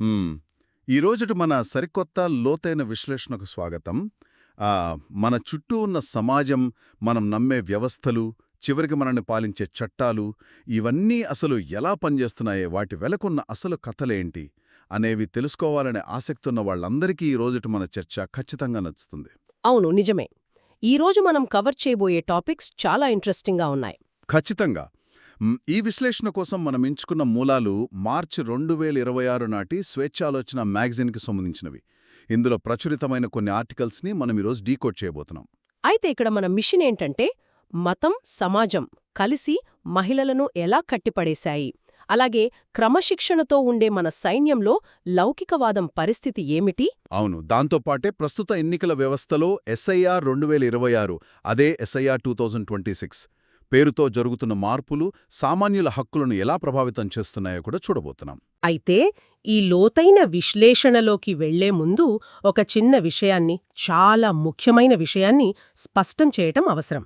హ్మ్. ఈరోజుటి మన సరికొత్త లోతైన విశ్లేషణకు స్వాగతం. మన చుట్టూ ఉన్న సమాజం, మనం నమ్మే వ్యవస్థలు, చివరికి మనల్ని పాలించే చట్టాలు, ఇవన్నీ అసలు ఎలా పనిచేస్తున్నాయో, వాటి వెనకున్న అసలు కథలేంటి అనేవి తెలుసుకోవాలనే ఆసక్తున్న వాళ్ళందరికీ ఈరోజుటి మన చర్చ ఖచ్చితంగా నచ్చుతుంది. అవును, నిజమే. ఈరోజు మనం కవర్ చేయబోయే టాపిక్స్ చాలా ఇంట్రెస్టింగ్గా ఉన్నాయి. ఖచ్చితంగా. ఈ విశ్లేషణ కోసం మనం ఎంచుకున్న మూలాలు మార్చి 2026 నాటి స్వేచ్ఛాలోచన మ్యాగజైన్కి సంబంధించినవి. ఇందులో ప్రచురితమైన కొన్ని ఆర్టికల్స్ని మనం ఈరోజు డీకోడ్ చేయబోతున్నాం. అయితే ఇక్కడ మన మిషన్ ఏంటంటే, మతం, సమాజం కలిసి మహిళలను ఎలా కట్టిపడేశాయి, అలాగే క్రమశిక్షణతో ఉండే మన సైన్యంలో లౌకికవాదం పరిస్థితి ఏమిటి? అవును, దాంతోపాటే ప్రస్తుత ఎన్నికల వ్యవస్థలో ఎస్ఐఆర్ 2026, అదే ఎస్ఐఆర్ 2026 పేరుతో జరుగుతున్న మార్పులు సామాన్యుల హక్కులను ఎలా ప్రభావితం చేస్తున్నాయో కూడా చూడబోతున్నాం. అయితే ఈ లోతైన విశ్లేషణలోకి వెళ్లే ముందు ఒక చిన్న విషయాన్ని, చాలా ముఖ్యమైన విషయాన్ని స్పష్టం చేయటం అవసరం.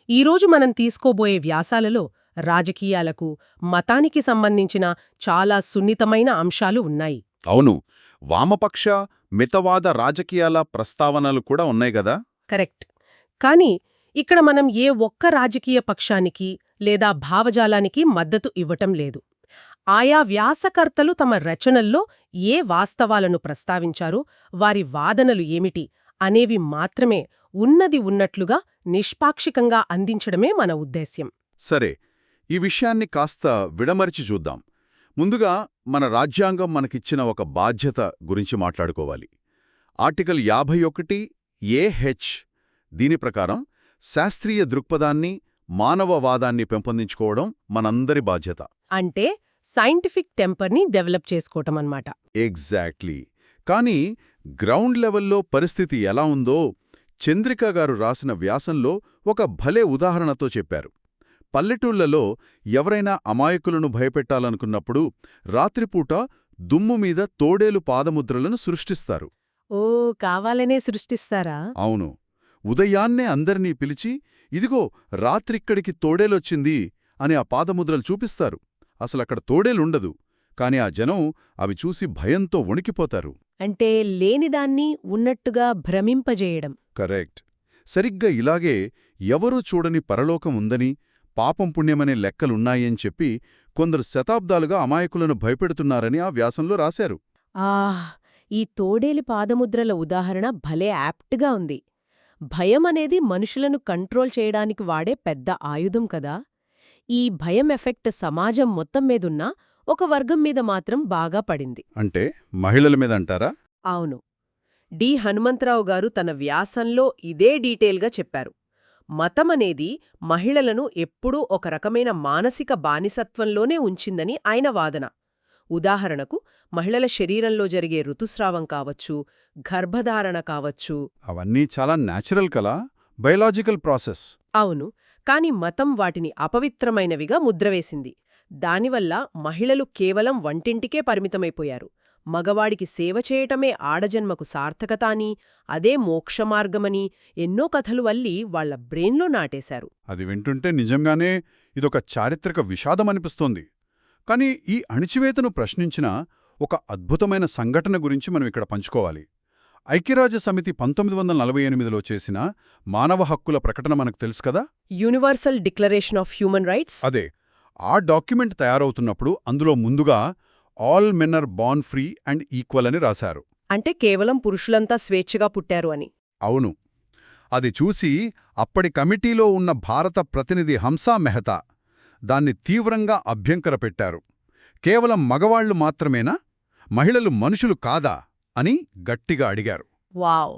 ఈరోజు మనం తీసుకోబోయే వ్యాసాలలో రాజకీయాలకు, మతానికి సంబంధించిన చాలా సున్నితమైన అంశాలు ఉన్నాయి. అవును, వామపక్ష మితవాద రాజకీయాల ప్రస్తావనలు కూడా ఉన్నాయి గదా. కరెక్ట్. కానీ ఇక్కడ మనం ఏ ఒక్క రాజకీయ పక్షానికి లేదా భావజాలానికి మద్దతు ఇవ్వటం లేదు. ఆయా వ్యాసకర్తలు తమ రచనల్లో ఏ వాస్తవాలను ప్రస్తావించారు, వారి వాదనలు ఏమిటి అనేవి మాత్రమే ఉన్నది ఉన్నట్లుగా నిష్పాక్షికంగా అందించడమే మన ఉద్దేశ్యం. సరే, ఈ విషయాన్ని కాస్త విడమరిచి చూద్దాం. ముందుగా మన రాజ్యాంగం మనకిచ్చిన ఒక బాధ్యత గురించి మాట్లాడుకోవాలి. ఆర్టికల్ 51 ఏహెచ్ దీని ప్రకారం శాస్త్రీయ దృక్పథాన్ని, మానవవాదాన్ని పెంపొందించుకోవడం మనందరి బాధ్యత. అంటే సైంటిఫిక్ టెంపర్ని డెవలప్ చేసుకోవటమన్నమాట. ఎగ్జాక్ట్లీ. కానీ గ్రౌండ్ లెవెల్లో పరిస్థితి ఎలా ఉందో చంద్రిక గారు రాసిన వ్యాసంలో ఒక భలే ఉదాహరణతో చెప్పారు. పల్లెటూళ్లలో ఎవరైనా అమాయకులను భయపెట్టాలనుకున్నప్పుడు రాత్రిపూట దుమ్ము మీద తోడేలు పాదముద్రలను సృష్టిస్తారు. ఓ, కావాలనే సృష్టిస్తారా? అవును. ఉదయాన్నే అందరినీ పిలిచి, ఇదిగో రాత్రిక్కడికి తోడేలొచ్చింది అని ఆ పాదముద్రలు చూపిస్తారు. అసలక్కడ తోడేలుండదు, కాని ఆ జనం అవి చూసి భయంతో వణికిపోతారు. అంటే లేనిదాన్ని ఉన్నట్టుగా భ్రమింపజేయడం. కరెక్ట్. సరిగ్గా ఇలాగే ఎవరూ చూడని పరలోకం ఉందని, పాపం పుణ్యమనే లెక్కలున్నాయని చెప్పి కొందరు శతాబ్దాలుగా అమాయకులను భయపెడుతున్నారని ఆ వ్యాసంలో రాశారు. ఈ తోడేలి పాదముద్రల ఉదాహరణ భలే యాప్ట్గా ఉంది. భయం అనేది మనుషులను కంట్రోల్ చేయడానికి వాడే పెద్ద ఆయుధం కదా. ఈ భయం ఎఫెక్ట్ సమాజం మొత్తం మీదున్నా ఒక వర్గం మీద మాత్రం బాగా పడింది. అంటే మహిళల మీద అంటారా? అవును. డి హనుమంతరావు గారు తన వ్యాసంలో ఇదే డీటెయిల్గా చెప్పారు. మతమనేది మహిళలను ఎప్పుడూ ఒక రకమైన మానసిక బానిసత్వంలోనే ఉంచిందని ఆయన వాదన. ఉదాహరణకు, మహిళల శరీరంలో జరిగే ఋతుస్రావం కావచ్చు, గర్భధారణ కావచ్చు. అవన్నీ చాలా న్యాచురల్ కలా, బయలాజికల్ ప్రాసెస్. అవును, కాని మతం వాటిని అపవిత్రమైనవిగా ముద్రవేసింది. దానివల్ల మహిళలు కేవలం వంటింటికే పరిమితమైపోయారు. మగవాడికి సేవ చేయటమే ఆడజన్మకు సార్థకత అని, అదే మోక్షమార్గమని ఎన్నో కథలు వల్లి వాళ్ల బ్రెయిన్లో నాటేశారు. అది వింటుంటే నిజంగానే ఇదొక చారిత్రక విషాదమనిపిస్తోంది. కానీ ఈ అణిచివేతను ప్రశ్నించిన ఒక అద్భుతమైన సంఘటన గురించి మనం ఇక్కడ పంచుకోవాలి. ఐక్యరాజ్య సమితి 1948లో చేసిన మానవ హక్కుల ప్రకటన మనకు తెలుసు కదా. Universal Declaration of Human Rights. అదే. ఆ డాక్యుమెంట్ తయారవుతున్నప్పుడు అందులో ముందుగా all men are born free and equal అని రాశారు. అంటే కేవలం పురుషులంతా స్వేచ్ఛగా పుట్టారు అని. అవును. అది చూసి అప్పటి కమిటీలో ఉన్న భారత ప్రతినిధి హంసా మెహతా దాన్ని తీవ్రంగా అభ్యంకరపెట్టారు. కేవలం మగవాళ్లు మాత్రమేనా, మహిళలు మనుషులు కాదా అని గట్టిగా అడిగారు. వావ్,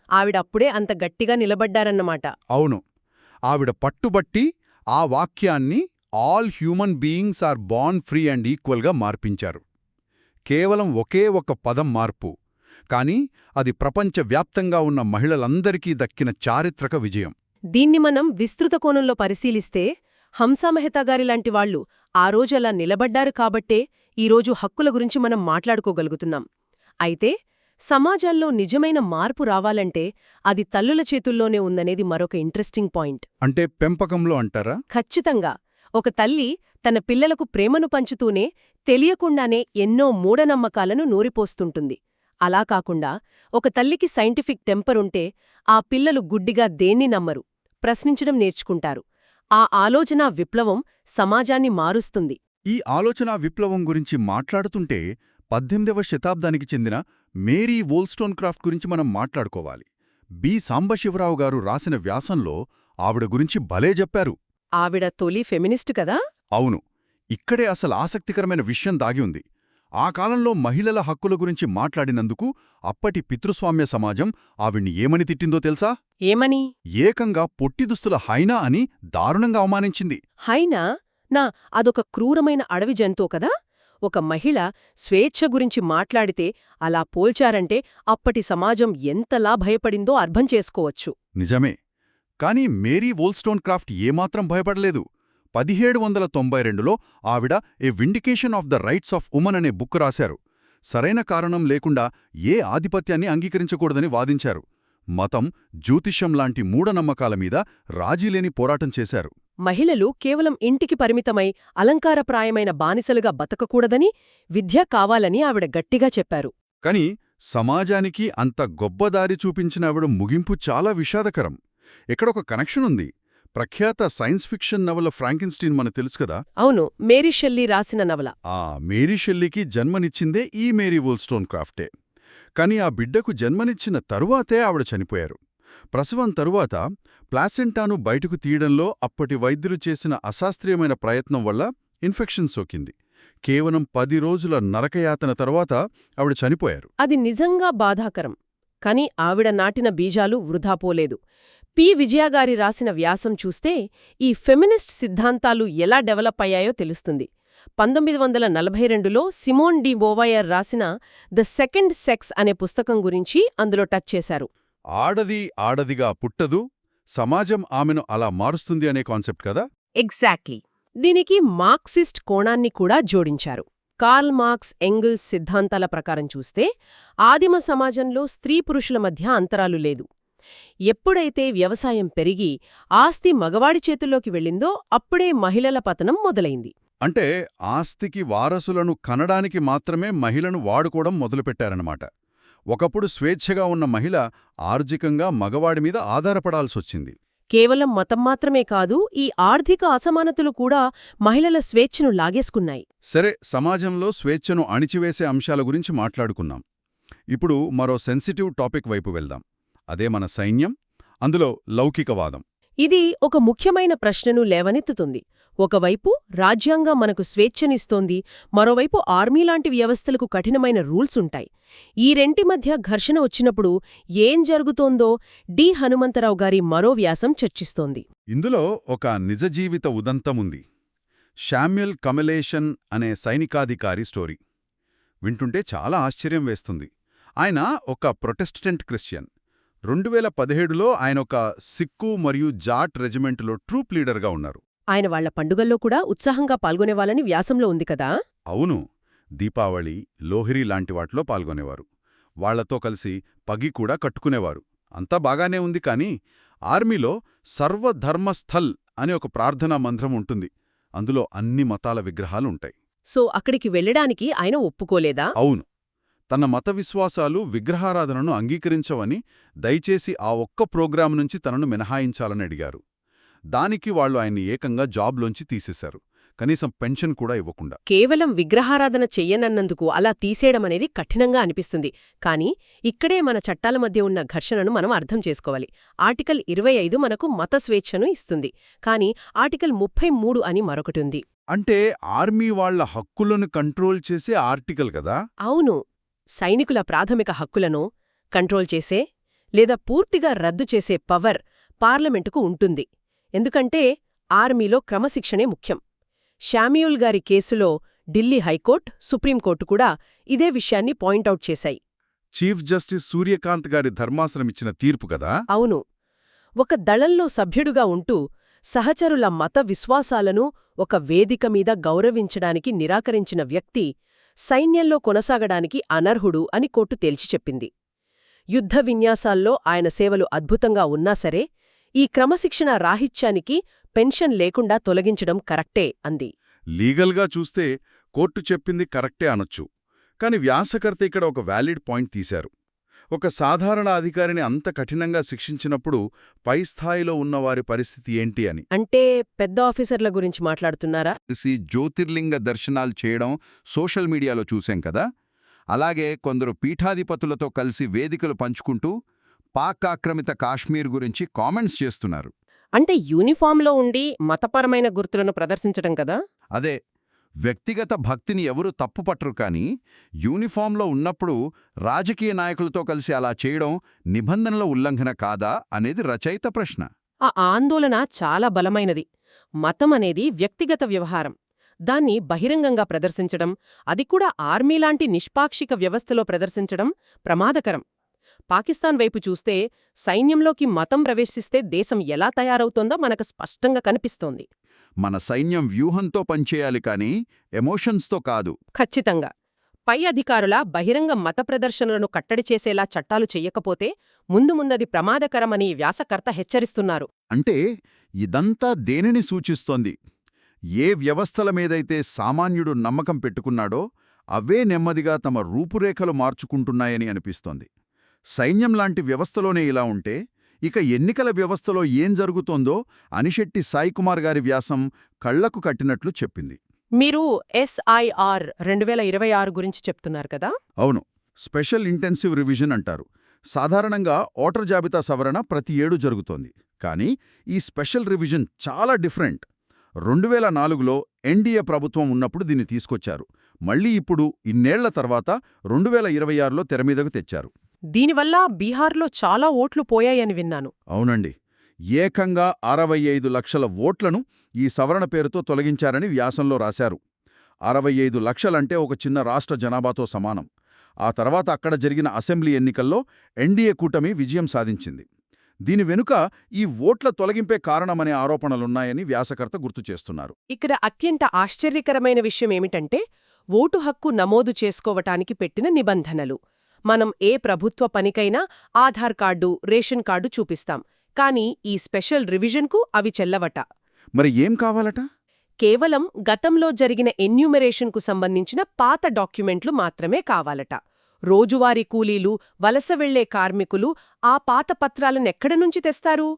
ఆవిడప్పుడే అంత గట్టిగా నిలబడ్డారన్నమాట. అవును. ఆవిడ పట్టుబట్టి ఆ వాక్యాన్ని all human beings are born free and ఈక్వల్గా మార్పించారు. కేవలం ఒకే ఒక పదం మార్పు, కానీ అది ప్రపంచవ్యాప్తంగా ఉన్న మహిళలందరికీ దక్కిన చారిత్రక విజయం. దీన్ని మనం విస్తృత కోణంలో పరిశీలిస్తే, హంసా మెహతా గారిలాంటి వాళ్లు ఆ రోజలా నిలబడ్డారు కాబట్టే ఈరోజు హక్కుల గురించి మనం మాట్లాడుకోగలుగుతున్నాం. అయితే సమాజాల్లో నిజమైన మార్పు రావాలంటే అది తల్లుల చేతుల్లోనే ఉందనేది మరొక ఇంట్రెస్టింగ్ పాయింట్. అంటే పెంపకంలో అంటారా? ఖచ్చితంగా. ఒక తల్లి తన పిల్లలకు ప్రేమను పంచుతూనే తెలియకుండానే ఎన్నో మూఢనమ్మకాలను నూరిపోస్తుంటుంది. అలా కాకుండా ఒక తల్లికి సైంటిఫిక్ టెంపరుంటే ఆ పిల్లలు గుడ్డిగా దేన్ని నమ్మరు, ప్రశ్నించడం నేర్చుకుంటారు. ఆ ఆలోచనా విప్లవం సమాజాన్ని మారుస్తుంది. ఈ ఆలోచనా విప్లవం గురించి మాట్లాడుతుంటే 18వ శతాబ్దానికి చెందిన మేరీ వోల్స్టోన్క్రాఫ్ట్ గురించి మనం మాట్లాడుకోవాలి. బి సాంబశివరావు గారు రాసిన వ్యాసంలో ఆవిడ గురించి భలే చెప్పారు. ఆవిడ తొలి ఫెమినిస్టు కదా? అవును, ఇక్కడే అసలు ఆసక్తికరమైన విషయం దాగి ఉంది. ఆ కాలంలో మహిళల హక్కుల గురించి మాట్లాడినందుకు అప్పటి పితృస్వామ్య సమాజం ఆవిడ్ని ఏమని తిట్టిందో తెలుసా? ఏమని? ఏకంగా పొట్టిదుస్తుల హైనా అని దారుణంగా అవమానించింది. హైనా? అదొక క్రూరమైన అడవి జంతువు కదా? ఒక మహిళ స్వేచ్ఛ గురించి మాట్లాడితే అలా పోల్చారంటే అప్పటి సమాజం ఎంతలా భయపడిందో అర్థం చేసుకోవచ్చు. నిజమే. కాని మేరీ వోల్స్టోన్క్రాఫ్ట్ ఏమాత్రం భయపడలేదు. 1792లో ఆవిడ a vindication of the rights of woman అనే బుక్ రాశారు. సరైన కారణం లేకుండా ఏ ఆధిపత్యాన్ని అంగీకరించకూడదని వాదించారు. మతం, జ్యోతిష్యం లాంటి మూఢనమ్మకాల మీద రాజీలేని పోరాటం చేశారు. మహిళలు కేవలం ఇంటికి పరిమితమై అలంకారప్రాయమైన బానిసలుగా బతకకూడదని, విద్య కావాలని ఆవిడ గట్టిగా చెప్పారు. కాని సమాజానికి అంత గొప్పదారి చూపించిన ఆవిడ ముగింపు చాలా విషాదకరం. ఇక్కడొక కనెక్షన్ ఉంది. ప్రఖ్యాత సైన్స్ ఫిక్షన్ నవల ఫ్రాంకెన్స్టీన్ మనకు తెలుసు కదా? అవును, మేరీ షెల్లీ రాసిన నవల. ఆ మేరీ షెల్లీకి జన్మనిచ్చిందే ఈ మేరీ వోల్స్టోన్క్రాఫ్టే. కాని ఆ బిడ్డకు జన్మనిచ్చిన తరువాతే ఆవిడ చనిపోయారు. ప్రసవం తరువాత ప్లాసెంటాను బయటకు తీయడంలో అప్పటి వైద్యులు చేసిన అశాస్త్రీయమైన ప్రయత్నం వల్ల ఇన్ఫెక్షన్ సోకింది. కేవలం 10 రోజుల నరకయాతన తరువాత ఆవిడ చనిపోయారు. అది నిజంగా బాధాకరం. కాని ఆవిడ నాటిన బీజాలు వృధాపోలేదు. పి. విజయగారి రాసిన వ్యాసం చూస్తే ఈ ఫెమినిస్ట్ సిద్ధాంతాలు ఎలా డెవలప్ అయ్యాయో తెలుస్తుంది. 1942లో సిమోన్ డి బోవాయర్ రాసిన ద సెకండ్ సెక్స్ అనే పుస్తకం గురించి అందులో టచ్ చేశారు. ఆడది ఆడదిగా పుట్టదు, సమాజం ఆమెను అలా మారుస్తుంది అనే కాన్సెప్ట్ కదా? ఎగ్జాక్ట్లీ. దీనికి మార్క్సిస్ట్ కోణాన్ని కూడా జోడించారు. కార్ల్ మార్క్స్, ఎంగిల్స్ సిద్ధాంతాల ప్రకారం చూస్తే ఆదిమ సమాజంలో స్త్రీ పురుషుల మధ్య అంతరాలు లేదు. ఎప్పుడైతే వ్యవసాయం పెరిగి ఆస్తి మగవాడి చేతుల్లోకి వెళ్ళిందో అప్పుడే మహిళల పతనం మొదలైంది. అంటే ఆస్తికి వారసులను కనడానికి మాత్రమే మహిళను వాడుకోవడం మొదలుపెట్టారన్నమాట. ఒకప్పుడు స్వేచ్ఛగా ఉన్న మహిళ ఆర్థికంగా మగవాడిమీద ఆధారపడాల్సొచ్చింది. కేవలం మతం మాత్రమే కాదు, ఈ ఆర్థిక అసమానతలు కూడా మహిళల స్వేచ్ఛను లాగేసుకున్నాయి. సరే, సమాజంలో స్వేచ్ఛను అణిచివేసే అంశాల గురించి మాట్లాడుకున్నాం. ఇప్పుడు మరో సెన్సిటివ్ టాపిక్ వైపు వెళ్దాం. అదే మన సైన్యం, అందులో లౌకికవాదం. ఇది ఒక ముఖ్యమైన ప్రశ్నను లేవనెత్తుతుంది. ఒకవైపు రాజ్యాంగం మనకు స్వేచ్ఛనిస్తోంది, మరోవైపు ఆర్మీలాంటి వ్యవస్థలకు కఠినమైన రూల్స్ ఉంటాయి. ఈ రెంటి మధ్య ఘర్షణ వచ్చినప్పుడు ఏం జరుగుతోందో డి హనుమంతరావు గారి మరో వ్యాసం చర్చిస్తోంది. ఇందులో ఒక నిజజీవిత ఉదంతముంది. శామ్యుల్ కమలేషన్ అనే సైనికాధికారి స్టోరీ వింటుంటే చాలా ఆశ్చర్యం వేస్తుంది. ఆయన ఒక ప్రొటెస్టెంట్ క్రిస్టియన్. 2017లో ఆయన ఒక సిక్కు మరియు జాట్ రెజిమెంటులో ట్రూప్ లీడర్గా ఉన్నారు. ఆయన వాళ్ల పండుగల్లో కూడా ఉత్సాహంగా పాల్గొనేవాళ్ళని వ్యాసంలో ఉంది కదా? అవును, దీపావళి, లోహిరి లాంటి వాటిలో పాల్గొనేవారు. వాళ్లతో కలిసి పగి కూడా కట్టుకునేవారు. అంతా బాగానే ఉంది. కాని ఆర్మీలో సర్వధర్మస్థల్ అనే ఒక ప్రార్థనా మంత్రం ఉంటుంది. అందులో అన్ని మతాల విగ్రహాలుంటాయి. సో అక్కడికి వెళ్లడానికి ఆయన ఒప్పుకోలేదా? అవును, తన మత విశ్వాసాలు విగ్రహారాధనను అంగీకరించవని, దయచేసి ఆ ఒక్క ప్రోగ్రాం నుంచి తనను మినహాయించాలని అడిగారు. దానికి వాళ్లు ఆయన్ని ఏకంగా జాబ్లోంచి తీసేశారు, కనీసం పెన్షన్ కూడా ఇవ్వకుండా. కేవలం విగ్రహారాధన చెయ్యనన్నందుకు అలా తీసేయడమనేది కఠినంగా అనిపిస్తుంది. కానీ ఇక్కడే మన చట్టాల మధ్య ఉన్న ఘర్షణను మనం అర్థం చేసుకోవాలి. ఆర్టికల్ 25 మనకు మత స్వేచ్ఛను ఇస్తుంది. కానీ ఆర్టికల్ 33 అని మరొకటుంది. అంటే ఆర్మీ వాళ్ల హక్కులను కంట్రోల్ చేసే ఆర్టికల్ కదా? అవును, సైనికుల ప్రాథమిక హక్కులను కంట్రోల్ చేసే లేదా పూర్తిగా రద్దు చేసే పవర్ పార్లమెంటుకు ఉంటుంది. ఎందుకంటే ఆర్మీలో క్రమశిక్షణే ముఖ్యం. శామ్యూల్ గారి కేసులో ఢిల్లీ హైకోర్టు, సుప్రీంకోర్టు కూడా ఇదే విషయాన్ని పాయింటౌట్ చేశాయి. చీఫ్ జస్టిస్ సూర్యకాంత్ గారి ధర్మాసనమిచ్చిన తీర్పు కదా? అవును. ఒక దళంలో సభ్యుడుగా ఉంటూ సహచరుల మత విశ్వాసాలను ఒక వేదిక మీద గౌరవించడానికి నిరాకరించిన వ్యక్తి సైన్యంలో కొనసాగడానికి అనర్హుడు అని కోర్టు తేల్చి చెప్పింది. యుద్ధ విన్యాసాల్లో ఆయన సేవలు అద్భుతంగా ఉన్నా సరే ఈ క్రమశిక్షణ రాహిత్యానికి పెన్షన్ లేకుండా తొలగించడం కరెక్టే అంది. లీగల్గా చూస్తే కోర్టు చెప్పింది కరెక్టే అనొచ్చు. కాని వ్యాసకర్త ఇక్కడ ఒక వ్యాలిడ్ పాయింట్ తీశారు. ఒక సాధారణ అధికారిని అంత కఠినంగా శిక్షించినప్పుడు పై స్థాయిలో ఉన్నవారి పరిస్థితి ఏంటి అని. అంటే పెద్ద ఆఫీసర్ల గురించి మాట్లాడుతున్నారా? జ్యోతిర్లింగ దర్శనాలు చేయడం సోషల్ మీడియాలో చూశాం కదా. అలాగే కొందరు పీఠాధిపతులతో కలిసి వేదికలు పంచుకుంటూ పాక్ ఆక్రమిత కాశ్మీర్ గురించి కామెంట్స్ చేస్తున్నారు. అంటే యూనిఫామ్లో ఉండి మతపరమైన గుర్తులను ప్రదర్శించడం కదా? అదే, వ్యక్తిగత భక్తిని ఎవరూ తప్పుపట్టరు, కానీ యూనిఫామ్లో ఉన్నప్పుడు రాజకీయ నాయకులతో కలిసి అలా చేయడం నిబంధనల ఉల్లంఘన కాదా అనేది రచయిత ప్రశ్న. ఆ ఆందోళన చాలా బలమైనది. మతం అనేది వ్యక్తిగత వ్యవహారం. దాన్ని బహిరంగంగా ప్రదర్శించడం, అది కూడా ఆర్మీలాంటి నిష్పాక్షిక వ్యవస్థలో ప్రదర్శించడం ప్రమాదకరం. పాకిస్తాన్ వైపు చూస్తే సైన్యంలోకి మతం ప్రవేశిస్తే దేశం ఎలా తయారవుతోందో మనకు స్పష్టంగా కనిపిస్తోంది. మన సైన్యం వ్యూహంతో పనిచేయాలి, కానీ ఎమోషన్స్తో కాదు. ఖచ్చితంగా. పై అధికారుల బహిరంగ మత ప్రదర్శనలను కట్టడి చేసేలా చట్టాలు చెయ్యకపోతే ముందుముందది ప్రమాదకరమని వ్యాసకర్త హెచ్చరిస్తున్నారు. అంటే ఇదంతా దేనిని సూచిస్తోంది? ఏ వ్యవస్థల మీదైతే సామాన్యుడు నమ్మకం పెట్టుకున్నాడో అవే నెమ్మదిగా తమ రూపురేఖలు మార్చుకుంటున్నాయని అనిపిస్తోంది. సైన్యంలాంటి వ్యవస్థలోనే ఇలా ఉంటే ఇక ఎన్నికల వ్యవస్థలో ఏం జరుగుతోందో అనిశెట్టి సాయికుమార్ గారి వ్యాసం కళ్లకు కట్టినట్లు చెప్పింది. మీరు SIR 2026 గురించి చెప్తున్నారు కదా? అవును, స్పెషల్ ఇంటెన్సివ్ రివిజన్ అంటారు. సాధారణంగా ఓటర్ జాబితా సవరణ ప్రతి ఏడు జరుగుతోంది. కానీ ఈ స్పెషల్ రివిజన్ చాలా డిఫరెంట్. 2004లో ఎన్డీఏ ప్రభుత్వం ఉన్నప్పుడు దీన్ని తీసుకొచ్చారు. మళ్ళీ ఇప్పుడు ఇన్నేళ్ల తర్వాత 2026లో తెరమీదకు తెచ్చారు. దీనివల్ల బీహార్లో చాలా ఓట్లు పోయాయని విన్నాను. అవునండి, ఏకంగా 65 లక్షల ఓట్లను ఈ సవరణ పేరుతో తొలగించారని వ్యాసంలో రాశారు. 65 లక్షలంటే ఒక చిన్న రాష్ట్ర జనాభాతో సమానం. ఆ తర్వాత అక్కడ జరిగిన అసెంబ్లీ ఎన్నికల్లో ఎన్డీఏ కూటమి విజయం సాధించింది. దీని వెనుక ఈ ఓట్ల తొలగింపే కారణమనే ఆరోపణలున్నాయని వ్యాసకర్త గుర్తు చేస్తున్నారు. ఇక్కడ అత్యంత ఆశ్చర్యకరమైన విషయమేమిటంటే ఓటు హక్కు నమోదు చేసుకోవటానికి పెట్టిన నిబంధనలు. మనం ఏ ప్రభుత్వ పనికైనా ఆధార్ కార్డు, రేషన్ కార్డు చూపిస్తాం. కానీ ఈ స్పెషల్ రివిజన్కు అవి చెల్లవట. మరి ఏం కావాలట? కేవలం గతంలో జరిగిన ఎన్యూమరేషన్కు సంబంధించిన పాత డాక్యుమెంట్లు మాత్రమే కావాలట. రోజువారీ కూలీలు, వలస వెళ్లే కార్మికులు ఆ పాత పత్రాలనెక్కడి నుంచి తెస్తారు?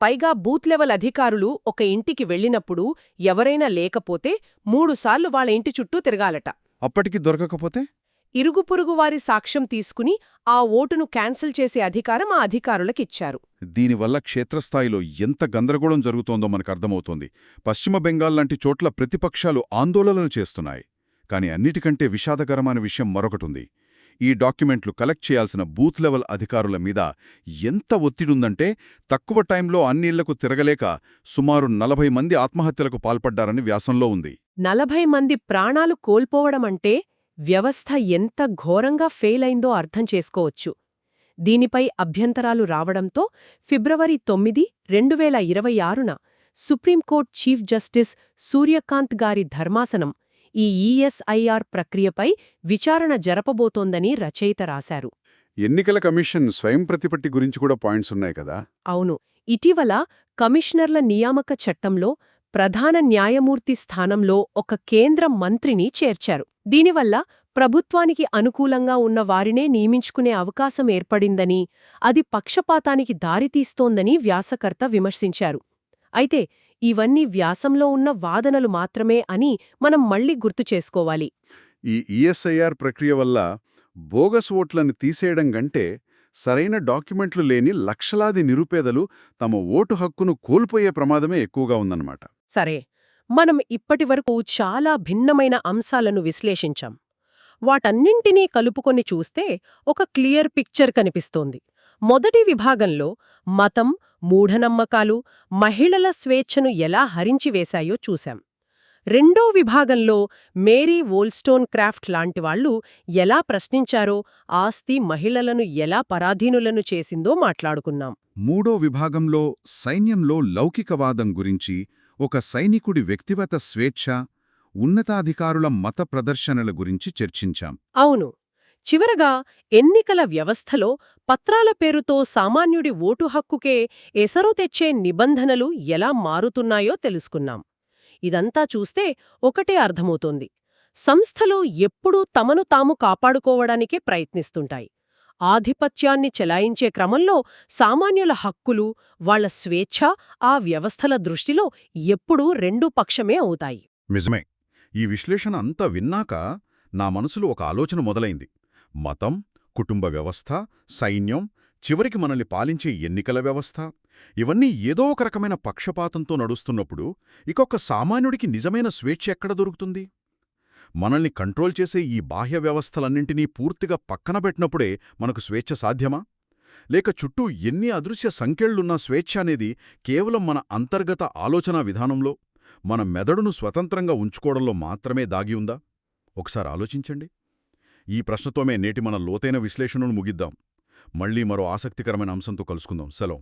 పైగా బూత్ లెవెల్ అధికారులు ఒక ఇంటికి వెళ్లినప్పుడు ఎవరైనా లేకపోతే 3 సార్లు వాళ్ళ ఇంటి చుట్టూ తిరగాలట. అప్పటికి దొరకకపోతే ఇరుగుపురుగు వారి సాక్ష్యం తీసుకుని ఆ ఓటును క్యాన్సిల్ చేసే అధికారం ఆ అధికారులకిచ్చారు. దీనివల్ల క్షేత్రస్థాయిలో ఎంత గందరగోళం జరుగుతోందో మనకర్థమవుతోంది. పశ్చిమ బెంగాల్ లాంటి చోట్ల ప్రతిపక్షాలు ఆందోళనలు చేస్తున్నాయి. కాని అన్నిటికంటే విషాదకరమైన విషయం మరొకటుంది. ఈ డాక్యుమెంట్లు కలెక్ట్ చేయాల్సిన బూత్ లెవెల్ అధికారుల మీద ఎంత ఒత్తిడుందంటే తక్కువ టైంలో అన్ని ఇళ్లకు తిరగలేక సుమారు 40 మంది ఆత్మహత్యలకు పాల్పడ్డారని వ్యాసంలో ఉంది. 40 మంది ప్రాణాలు కోల్పోవడమంటే వ్యవస్థ ఎంత ఘోరంగా ఫెయిల్ అయిందో అర్థం చేసుకోవచ్చు. దీనిపై అభ్యంతరాలు రావడంతో ఫిబ్రవరి 9, 2026న సుప్రీంకోర్టు చీఫ్ జస్టిస్ సూర్యకాంత్ గారి ధర్మాసనం ఈ ESIR ప్రక్రియపై విచారణ జరపబోతోందని రచయిత రాశారు. ఎన్నికల కమిషన్ స్వయం ప్రతిపత్తి గురించి కూడా పాయింట్స్ ఉన్నాయి కదా? అవును, ఇటీవల కమిషనర్ల నియామక చట్టంలో ప్రధాన న్యాయమూర్తి స్థానంలో ఒక కేంద్ర మంత్రిని చేర్చారు. దీనివల్ల ప్రభుత్వానికి అనుకూలంగా ఉన్న వారినే నియమించుకునే అవకాశం ఏర్పడిందని, అది పక్షపాతానికి దారితీస్తోందని వ్యాసకర్త విమర్శించారు. అయితే ఇవన్నీ వ్యాసంలో ఉన్న వాదనలు మాత్రమే అని మనం మళ్లీ గుర్తు చేసుకోవాలి. ఈ ESIR ప్రక్రియ వల్ల బోగస్ ఓట్లను తీసేయడం కంటే సరైన డాక్యుమెంట్లు లేని లక్షలాది నిరుపేదలు తమ ఓటు హక్కును కోల్పోయే ప్రమాదమే ఎక్కువగా ఉందన్నమాట. సరే, మనం ఇప్పటివరకు చాలా భిన్నమైన అంశాలను విశ్లేషించాం. వాటన్నింటినీ కలుపుకొని చూస్తే ఒక క్లియర్ పిక్చర్ కనిపిస్తోంది. మొదటి విభాగంలో మతం, మూఢనమ్మకాలు, మహిళల స్వేచ్ఛను ఎలా హరించివేశాయో చూశాం. రెండో విభాగంలో మేరీ వోల్స్టోన్క్రాఫ్ట్ లాంటివాళ్లు ఎలా ప్రశ్నించారో, ఆస్తి మహిళలను ఎలా పరాధీనులను చేసిందో మాట్లాడుకున్నాం. మూడో విభాగంలో సైన్యంలో లౌకికవాదం గురించి, ఒక సైనికుడి వ్యక్తిగత స్వేచ్ఛ, ఉన్నతాధికారుల మత ప్రదర్శనల గురించి చర్చించాం. అవును, చివరగా ఎన్నికల వ్యవస్థలో పత్రాల పేరుతో సామాన్యుడి ఓటు హక్కుకే ఎసరు తెచ్చే నిబంధనలు ఎలా మారుతున్నాయో తెలుసుకున్నాం. ఇదంతా చూస్తే ఒకటే అర్థమవుతోంది. సంస్థలు ఎప్పుడూ తమను తాము కాపాడుకోవడానికే ప్రయత్నిస్తుంటాయి. ఆధిపత్యాన్ని చెలాయించే క్రమంలో సామాన్యుల హక్కులు, వాళ్ల స్వేచ్ఛ ఆ వ్యవస్థల దృష్టిలో ఎప్పుడూ రెండూ పక్షమే అవుతాయి. నిజమే. ఈ విశ్లేషణ అంతా విన్నాక నా మనసులో ఒక ఆలోచన మొదలైంది. మతం, కుటుంబ వ్యవస్థ, సైన్యం, చివరికి మనల్ని పాలించే ఎన్నికల వ్యవస్థ ఇవన్నీ ఏదో ఒక రకమైన పక్షపాతంతో నడుస్తున్నప్పుడు ఇకొక్క సామాన్యుడికి నిజమైన స్వేచ్ఛ ఎక్కడ దొరుకుతుంది? మనల్ని కంట్రోల్ చేసే ఈ బాహ్య వ్యవస్థలన్నింటినీ పూర్తిగా పక్కనబెట్టినప్పుడే మనకు స్వేచ్ఛ సాధ్యమా? లేక చుట్టూ ఎన్ని అదృశ్య సంకెళ్లున్నా స్వేచ్ఛ అనేది కేవలం మన అంతర్గత ఆలోచనా విధానంలో, మన మెదడును స్వతంత్రంగా ఉంచుకోవడంలో మాత్రమే దాగి ఉందా? ఒకసారి ఆలోచించండి. ఈ ప్రశ్నతోమే నేటి మన లోతైన విశ్లేషణను ముగిద్దాం. మళ్ళీ మరో ఆసక్తికరమైన అంశంతో కలుసుకుందాం. సెలవు.